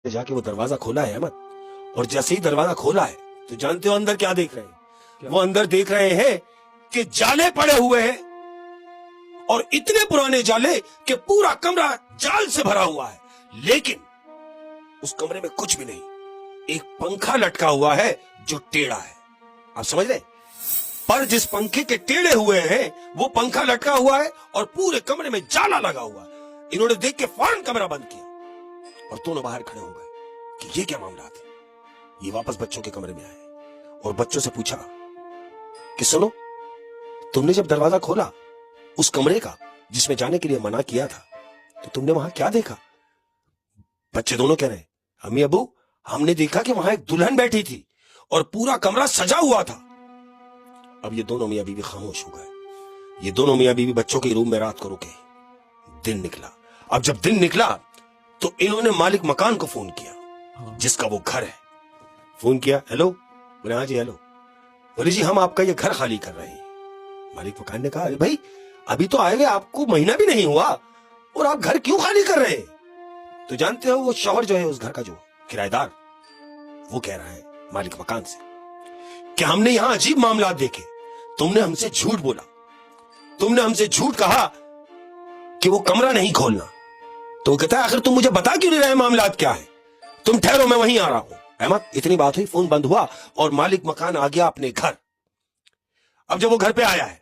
जाके वो दरवाजा खोला है अहमद, और जैसे ही दरवाजा खोला है तो जानते हो अंदर क्या देख रहे हैं? वो अंदर देख रहे हैं कि जाले पड़े हुए हैं, और इतने पुराने जाले कि पूरा कमरा जाल से भरा हुआ है, लेकिन उस कमरे में कुछ भी नहीं। एक पंखा लटका हुआ है जो टेढ़ा है, आप समझ रहे? पर जिस पंखे के टेढ़े हुए हैं वो पंखा लटका हुआ है और पूरे कमरे में जाला लगा हुआ है। इन्होंने देख के फौरन कमरा बंद किया और दोनों बाहर खड़े हो गए कि ये क्या मामला है। ये वापस बच्चों के कमरे में आए और बच्चों से पूछा कि सुनो, तुमने जब दरवाजा खोला उस कमरे का जिसमें जाने के लिए मना किया था, तो तुमने वहां क्या देखा? बच्चे दोनों कह रहे हैं, अम्मी अबू, हमने देखा कि वहां एक दुल्हन बैठी थी और पूरा कमरा सजा हुआ था। अब ये दोनों मियां बीवी खामोश हो गए। ये दोनों मियां बीवी बच्चों के रूम में रात को रुके। दिन निकला। अब जब दिन निकला तो इन्होंने मालिक मकान को फोन किया जिसका वो घर है। फोन किया, हेलो। बोले हाँ जी हेलो। बोले जी हम आपका ये घर खाली कर रहे हैं। मालिक मकान ने कहा, अरे भाई अभी तो आए गए, आपको महीना भी नहीं हुआ और आप घर क्यों खाली कर रहे हैं? तो जानते हो वो शौहर जो है उस घर का जो किराएदार, वो कह रहा है मालिक मकान से कि हमने यहां अजीब मामला देखे। तुमने हमसे झूठ बोला, तुमने हमसे झूठ कहा कि वो कमरा नहीं खोलना। तो वो कहता है आखिर तुम मुझे बता क्यों नहीं रहे मामला क्या है? तुम ठहरो, मैं वहीं आ रहा हूं। अहमद, इतनी बात हुई, फोन बंद हुआ और मालिक मकान आ गया अपने घर। अब जब वो घर पे आया है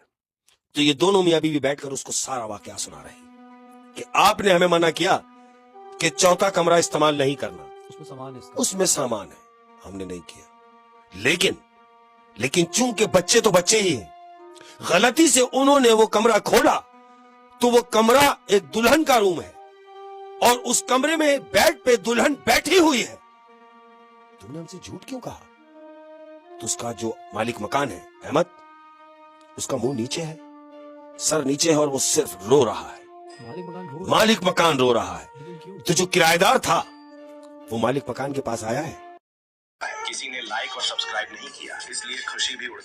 तो ये दोनों मियां बीवी बैठकर उसको सारा वाकया सुना रहे हैं कि आपने हमें मना किया कि चौथा कमरा इस्तेमाल नहीं करना, उसमें सामान है, हमने नहीं किया। लेकिन चूंकि बच्चे तो बच्चे ही हैं, गलती से उन्होंने वो कमरा खोला तो वो कमरा एक दुल्हन का रूम है और उस कमरे में बेड पे दुल्हन बैठी हुई है। तुमने हमसे झूठ क्यों कहा? तो उसका जो मालिक मकान है अहमद, उसका मुंह नीचे है, सर नीचे है और वो सिर्फ रो रहा है। मालिक मकान रो रहा है। तो जो किराएदार था वो मालिक मकान के पास आया है। किसी ने लाइक और सब्सक्राइब नहीं किया, इसलिए खुशी भी उड़